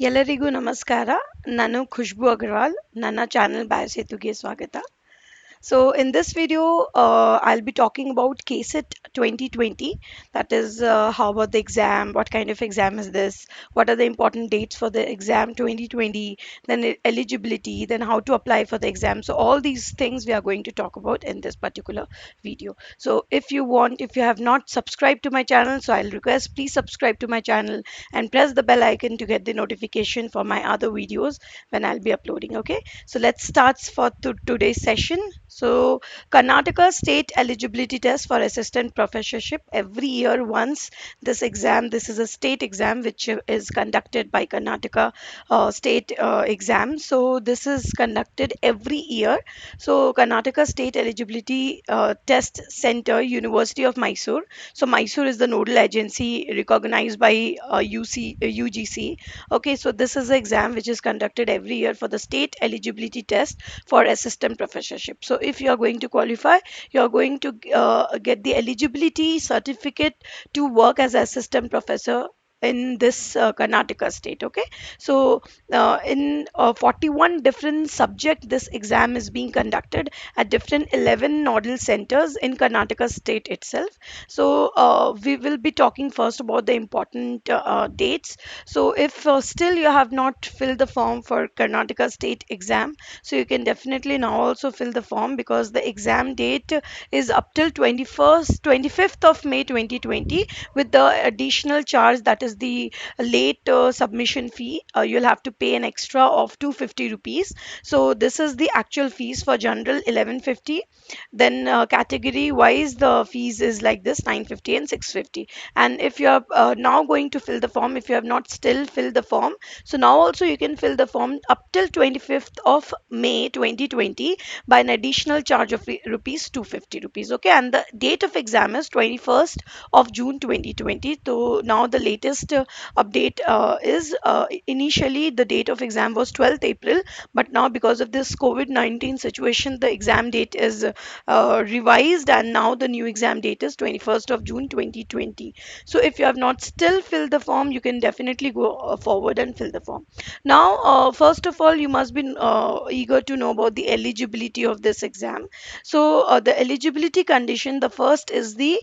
ಎಲ್ಲರಿಗೂ ನಮಸ್ಕಾರ. ನಾನು ಖುಷ್ಬು ಅಗರ್ವಾಲ್. ನನ್ನ ಚಾನೆಲ್ ಬಾಯಸೇತುಗೆ ಸ್ವಾಗತ. So in this video, I'll be talking about KCET 2020. That is, how about the exam? What kind of exam is this? What are the important dates for the exam 2020? Then eligibility, then how to apply for the exam. So all these things we are going to talk about in this particular video. So if you have not subscribed to my channel, so I'll request please subscribe to my channel and press the bell icon to get the notification for my other videos when I'll be uploading. Okay, so let's start for today's session. So, Karnataka State Eligibility Test for Assistant Professorship. Every year, once this exam, this is a state exam which is conducted by Karnataka State exam. So, this is conducted every year. So, Karnataka State Eligibility Test Center, University of Mysore. So, Mysore is the nodal agency recognized by UGC. Okay, so this is the exam which is conducted every year for the state eligibility test for assistant professorship. So if you are going to qualify, you are going to get the eligibility certificate to work as assistant professor in this Karnataka state. Okay, so in 41 different subject, this exam is being conducted at different 11 nodal centers in Karnataka state itself. So we will be talking first about the important dates. So if still you have not filled the form for Karnataka state exam, so you can definitely now also fill the form, because the exam date is up till 25th of May 2020, with the additional charge, that is the late submission fee. You'll have to pay an extra of 250 rupees. So this is the actual fees for general 1150. Then category wise the fees is like this, 950 and 650. And if you are now going to fill the form, if you have not still filled the form, so now also you can fill the form up till 25th of May 2020 by an additional charge of rupees 250 rupees. Okay, and the date of exam is 21st of June 2020. So now the latest update is initially the date of exam was 12th April, but now because of this COVID-19 situation, the exam date is revised, and now the new exam date is 21st of June 2020. So if you have not still filled the form, you can definitely go forward and fill the form. Now, first of all, you must be eager to know about the eligibility of this exam. So the eligibility condition, the first is the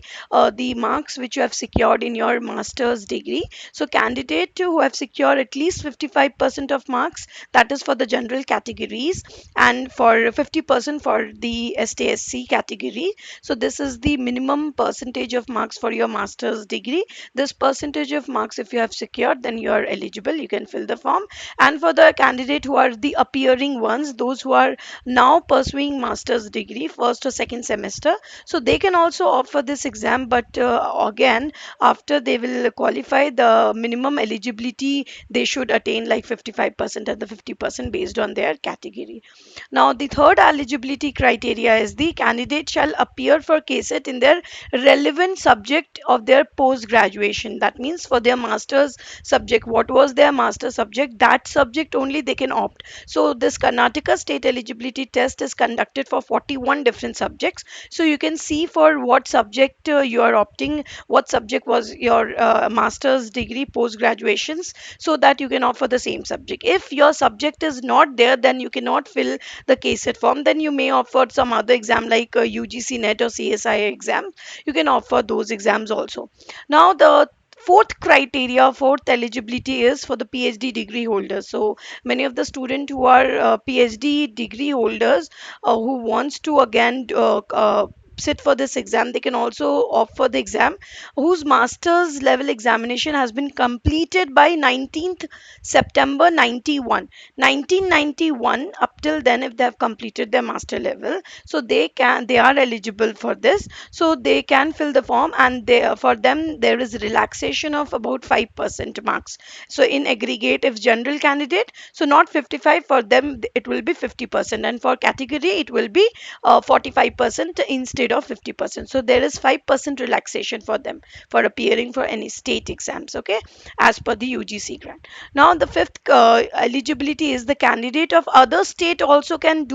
marks which you have secured in your master's degree. So candidate who have secured at least 55% of marks, that is for the general categories, and for 50% for the STSC category. So this is the minimum percentage of marks for your master's degree. This percentage of marks if you have secured, then you are eligible, you can fill the form. And for the candidate who are the appearing ones, those who are now pursuing master's degree first or second semester, so they can also opt for this exam, but again, after they will qualify, the minimum eligibility they should attain like 55% and the 50% based on their category. Now, the third eligibility criteria is the candidate shall appear for KCET in their relevant subject of their post graduation. That means for their master's subject, what was their master subject, that subject only they can opt. So this Karnataka state eligibility test is conducted for 41 different subjects. So you can see for what subject you are opting, what subject was your master's degree post graduations, so that you can opt for the same subject. If your subject is not there, then you cannot fill the KCET form. Then you may opt for some other exam like UGC NET or CSI exam. You can opt for those exams also. Now the fourth eligibility is for the PhD degree holders. So many of the students who are PhD degree holders, who wants to again sit for this exam, they can also opt for the exam whose master's level examination has been completed by 19th September 91, 1991. Up till then, if they have completed their master level, so they are eligible for this. So they can fill the form, and for them there is relaxation of about 5% marks. So in aggregate, if general candidate, so not 55, for them it will be 50%, and for category it will be 45% instead instead of 50%. So there is 5% relaxation for them for appearing for any state exams, okay, as per the UGC grant. Now the fifth eligibility is the candidate of other state also can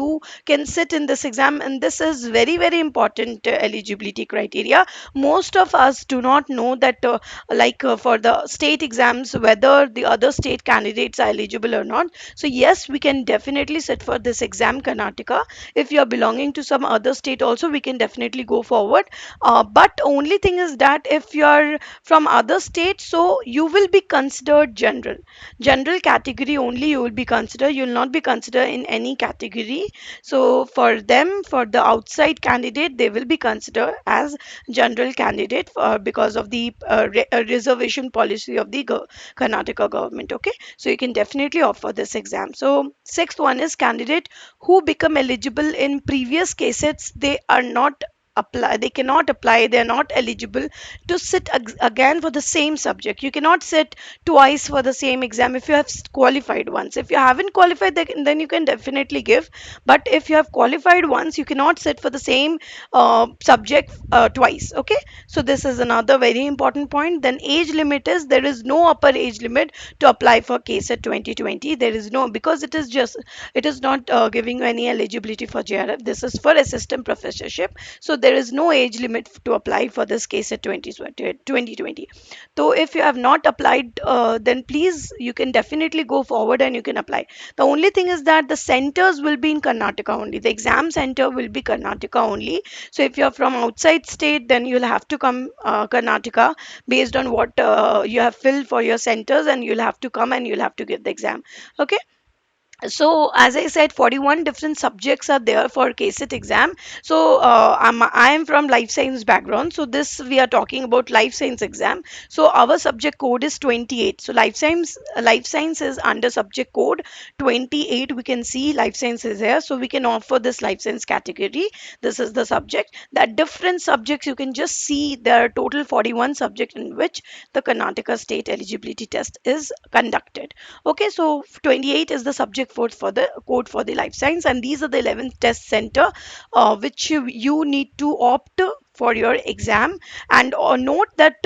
sit in this exam, and this is very very important eligibility criteria. Most of us do not know that for the state exams whether the other state candidates are eligible or not. So yes, we can definitely sit for this exam Karnataka. If you are belonging to some other state also, we can definitely go forward. But only thing is that if you are from other states, so you will be considered general category only. You will be considered, you will not be considered in any category. So for them, for the outside candidate, they will be considered as general candidate because of the reservation policy of the Karnataka government, okay. So you can definitely offer this exam. So sixth one is candidate who become eligible in previous cases, they are not apply, they cannot apply, they are not eligible to sit again for the same subject. You cannot sit twice for the same exam if you have qualified once. If you haven't qualified, then you can definitely give. But if you have qualified once, you cannot sit for the same subject twice, okay. So this is another very important point. Then age limit is, there is no upper age limit to apply for KSET 2020. There is no, because it is not giving you any eligibility for JRF. This is for assistant professorship. So there is no age limit to apply for this KSET 2020. So if you have not applied, then please, you can definitely go forward and you can apply. The only thing is that the centers will be in Karnataka only. The exam center will be Karnataka only. So if you're from outside state, then you'll have to come Karnataka based on what you have filled for your centers, and you'll have to come and you'll have to give the exam. Okay. So as I said, 41 different subjects are there for KCET exam. So I'm from life science background, so this we are talking about life science exam. So our subject code is 28. So life science is under subject code 28. We can see life science is here, so we can offer this life science category. This is the subject. That different subjects, you can just see there are total 41 subjects in which the Karnataka state eligibility test is conducted. Okay, so 28 is the subject for the code for the life science, and these are the 11 test center which you need to opt for your exam. And note that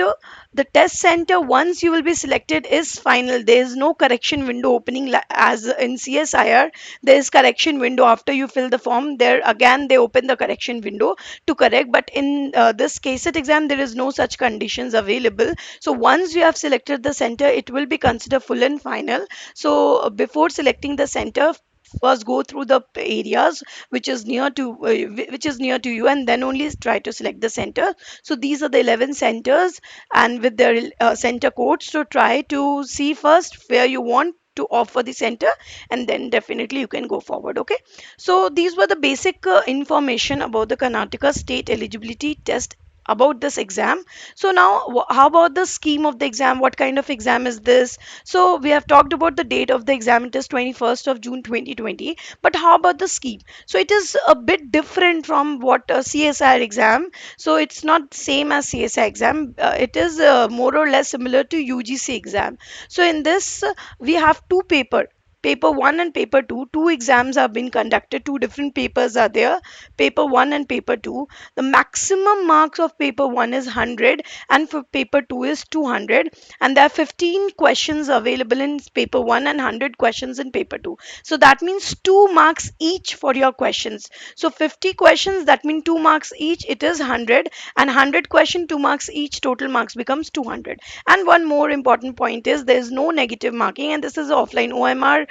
the test center, once you will be selected, is final. There is no correction window opening as in CSIR. There is correction window after you fill the form. There again they open the correction window to correct. But in this KCET exam, there is no such conditions available. So once you have selected the center, it will be considered full and final. So before selecting the center, first go through the areas which is near to you, and then only try to select the center. So these are the 11 centers and with their center codes. So try to see first where you want to offer the center, and then definitely you can go forward, okay. So these were the basic information about the Karnataka state eligibility test, about this exam. So now how about the scheme of the exam? What kind of exam is this? So we have talked about the date of the exam, it is 21st of June 2020. But how about the scheme? So it is a bit different from what a CSIR exam. So it's not same as CSI exam. It is more or less similar to UGC exam. So in this we have two paper 1 and paper 2. Two exams have been conducted, two different papers are there, paper 1 and paper 2. The maximum marks of paper 1 is 100, and for paper 2 is 200, and there are 15 questions available in paper 1 and 100 questions in paper 2. So that means 2 marks each for your questions. So 50 questions, that means 2 marks each, it is 100, and 100 question 2 marks each, total marks becomes 200. And one more important point is there is no negative marking, and this is offline OMR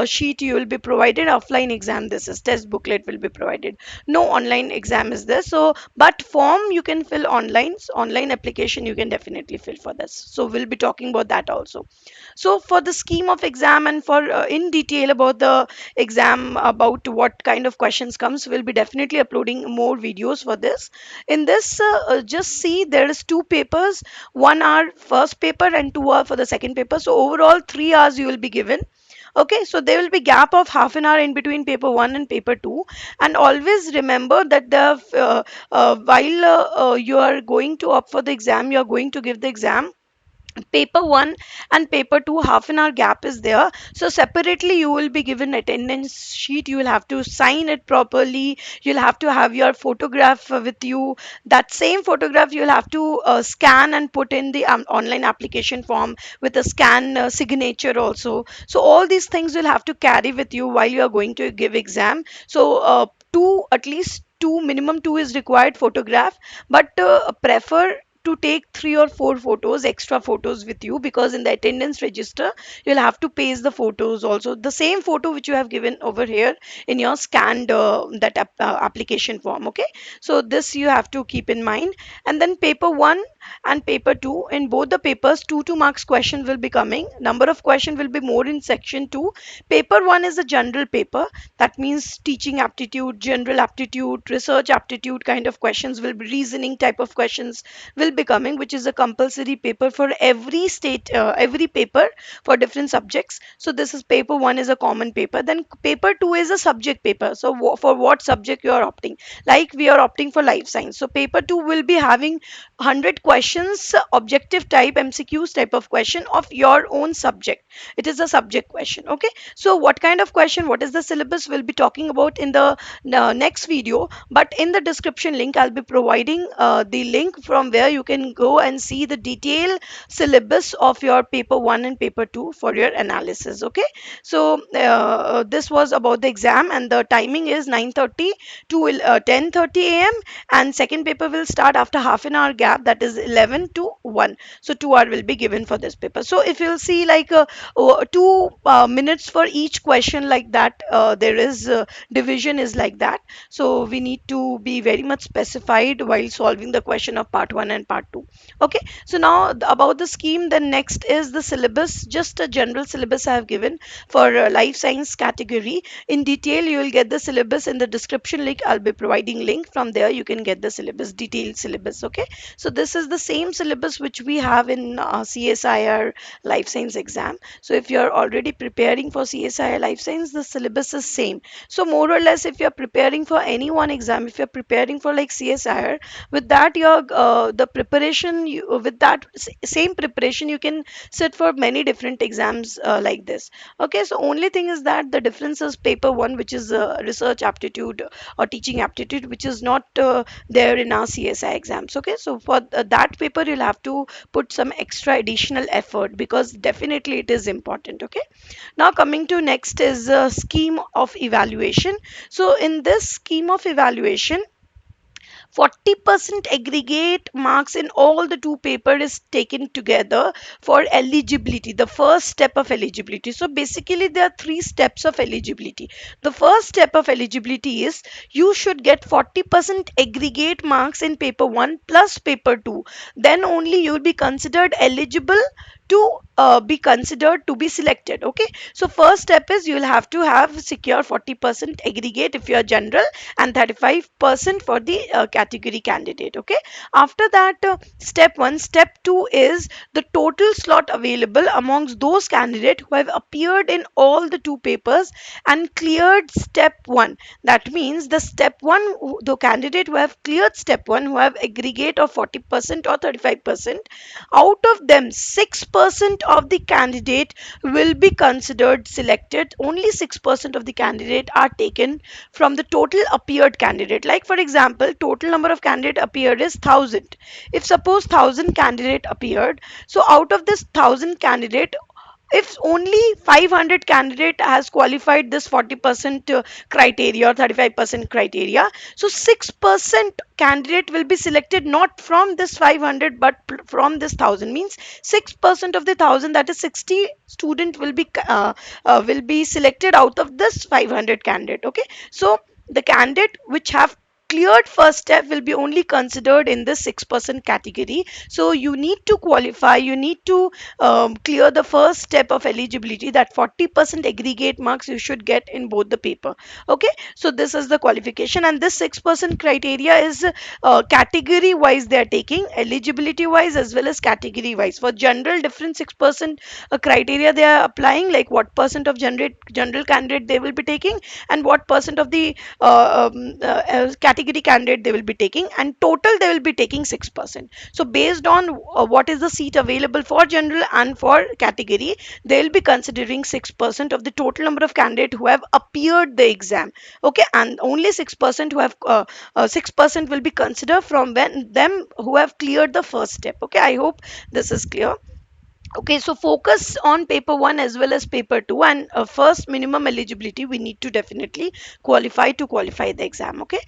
sheet you will be provided, offline exam, this is test booklet will be provided, no online exam is there. So but form you can fill online. So online application you can definitely fill for this, so we'll be talking about that also. So for the scheme of exam and for in detail about the exam, about what kind of questions comes, we'll be definitely uploading more videos for this. In this just see there is two papers, 1 hour first paper and 2 hour for the second paper. So overall 3 hours you will be given. Okay, so there will be gap of half an hour in between paper 1 and paper 2. And always remember that while you are going to opt for the exam, you are going to give the exam, Paper 1 and paper 2, half an hour gap is there. So separately you will be given attendance sheet, you will have to sign it properly, you'll have to have your photograph with you. That same photograph you'll have to scan and put in the online application form with a scan signature also. So all these things you'll have to carry with you while you are going to give exam. So two, at least two, minimum two is required photograph, but prefer to take 3 or 4 photos, extra photos with you, because in the attendance register you'll have to paste the photos also, the same photo which you have given over here in your scanned application form. Okay, so this you have to keep in mind. And then paper 1 and paper 2, in both the papers 2 marks question will be coming. Number of question will be more in section 2. Paper 1 is a general paper, that means teaching aptitude, general aptitude, research aptitude kind of questions will be, reasoning type of questions will be coming, which is a compulsory paper for every state, every paper for different subjects. So this is paper 1 is a common paper. Then paper 2 is a subject paper. So for what subject you are opting, like we are opting for life science, so paper 2 will be having 100 questions, objective type MCQs type of question of your own subject. It is a subject question. Okay, so what kind of question, what is the syllabus, we'll be talking about in the next video. But in the description link I'll be providing the link from where you can go and see the detailed syllabus of your paper 1 and paper 2 for your analysis. Okay, so this was about the exam, and the timing is 9:30 to 10:30 a.m. and second paper will start after half an hour gap, that is 11 to 1. So 2 hour will be given for this paper. So if you'll see like 2 minutes for each question, like that, there is division is like that. So we need to be very much specified while solving the question of part 1 and part 2. Okay, so now about the scheme, then next is the syllabus, just a general syllabus I have given for life science category. In detail you will get the syllabus in the description link, I'll be providing link, from there you can get the syllabus, detailed syllabus. Okay, so this is the same syllabus which we have in CSIR life science exam. So if you're already preparing for CSIR life science, the syllabus is same. So more or less, if you're preparing for any one exam, if you're preparing for like CSIR, with that your the preparation with that same preparation you can sit for many different exams like this. Okay, so only thing is that the difference is paper 1, which is research aptitude or teaching aptitude, which is not there in our CSI exams. Okay, so for that paper you'll have to put some extra additional effort, because definitely it is important. Okay, now coming to next is a scheme of evaluation. So in this scheme of evaluation, 40% aggregate marks in all the two paper is taken together for eligibility, the first step of eligibility. So basically there are three steps of eligibility. The first step of eligibility is you should get 40% aggregate marks in paper 1 plus paper 2, then only you will be considered eligible to be considered to be selected. Okay, so first step is you will have to have secure 40% aggregate if you are general, and 35% for the category candidate. Okay, after that, step 1, step 2 is the total slot available amongst those candidates who have appeared in all the two papers and cleared step 1. That means the step 1, the candidate who have cleared step 1, who have aggregate of 40% or 35%, out of them 6% of the candidate will be considered selected. Only 6% of the candidate are taken from the total appeared candidate. Like for example, total number of candidate appeared is 1000. If suppose 1000 candidate appeared, so out of this 1000 candidate, if only 500 candidate has qualified this 40% criteria or 35% criteria, so 6% candidate will be selected not from this 500 but from this 1000. Means 6% of the 1000, that is 60 student will be selected out of this 500 candidate. Okay, so the candidate which have cleared first step will be only considered in the 6% category. So you need to qualify, you need to clear the first step of eligibility, that 40% aggregate marks you should get in both the paper. Okay, so this is the qualification, and this 6% criteria is category wise they are taking, eligibility wise as well as category wise. For general, different 6% criteria they are applying, like what percent of general candidate they will be taking, and what percent of the category category candidate they will be taking, and total they will be taking 6%. So based on what is the seat available for general and for category, they will be considering 6% of the total number of candidates who have appeared the exam. Okay, and only 6% who have 6% will be considered from when them who have cleared the first step. Okay, I hope this is clear. Okay, so focus on paper one as well as paper two, and first minimum eligibility we need to definitely qualify the exam. Okay,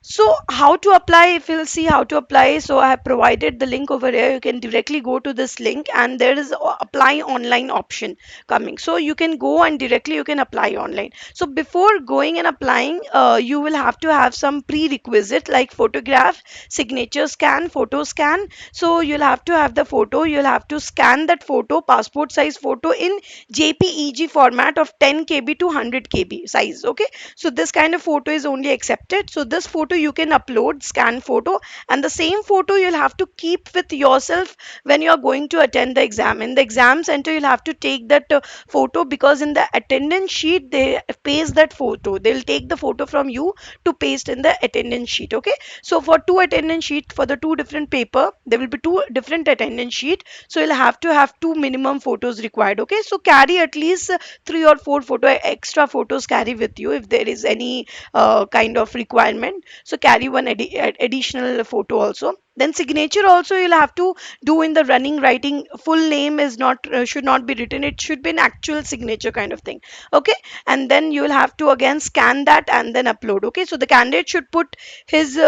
so how to apply? If you'll see how to apply, so I have provided the link over here. You can directly go to this link, and there is apply online option coming. So you can go and directly you can apply online. So before going and applying, you will have to have some prerequisite like photograph, signature scan, photo scan. So you'll have to have the photo. You'll have to scan that photo, passport size photo in JPEG format of 10 KB to 100 KB size. Okay, so this kind of photo is only accepted. So this photo you can upload, scan photo, and the same photo you'll have to keep with yourself when you're going to attend the exam. In the exam center you'll have to take that photo, because in the attendance sheet they paste that photo. They'll take the photo from you to paste in the attendance sheet. Okay, so for two attendance sheet, for the two different paper, there will be two different attendance sheet. So you'll have to have two minimum photos required. Okay, so carry at least three or four extra photos carry with you if there is any kind of requirement. So carry one additional photo also. Then signature also you'll have to do in the running writing. Full name is not should not be written. It should be an actual signature kind of thing. Okay, and then you will have to again scan that and then upload. Okay, so the candidate should put his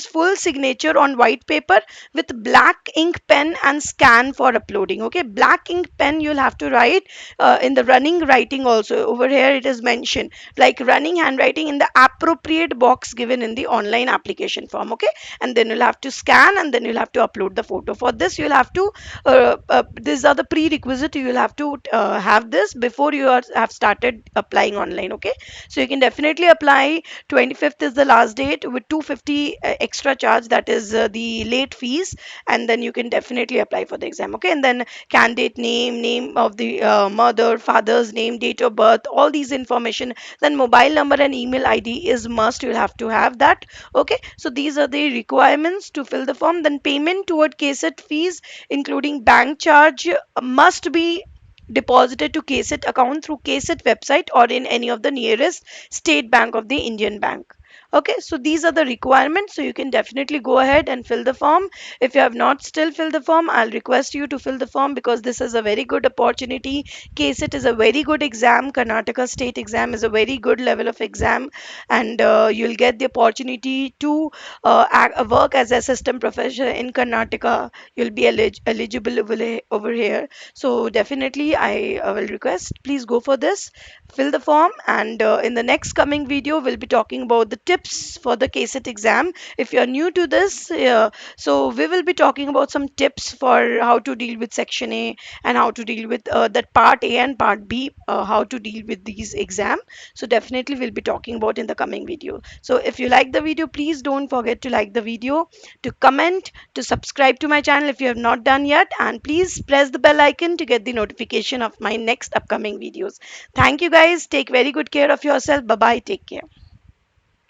full signature on white paper with black ink pen and scan for uploading. Okay, black ink pen you'll have to write in the running writing also. Over here it is mentioned like running handwriting in the appropriate box given in the online application form. Okay, and then you'll have to scan and then you'll have to upload the photo. For this you'll have to these are the prerequisite. You'll have to have this before have started applying online. Okay, so you can definitely apply. 25th is the last date with 250 extra charge, that is the late fees, and then you can definitely apply for the exam. Okay, and then candidate name, name of the mother, father's name, date of birth, all these information. Then mobile number and email ID is must. You'll have to have that. Okay, so these are the requirements to fill the form. Then payment toward KSET fees, including bank charge, must be deposited to KSET account through KSET website or in any of the nearest state bank of the Indian bank. Okay, so these are the requirements. So you can definitely go ahead and fill the form. If you have not still filled the form, I'll request you to fill the form, because this is a very good opportunity. KSET is a very good exam. Karnataka state exam is a very good level of exam, and you'll get the opportunity to work as a system professor in Karnataka. You'll be eligible over here. So definitely I will request, please go for this, fill the form, and in the next coming video we'll be talking about the tips for the KSET exam. If you're new to this, so we will be talking about some tips for how to deal with section A and how to deal with that part A and part B, how to deal with these exam. So definitely we'll be talking about in the coming video. So if you like the video, please don't forget to like the video, to comment, to subscribe to my channel if you have not done yet, and please press the bell icon to get the notification of my next upcoming videos. Thank you guys. Take very good care of yourself. Bye bye. Take care.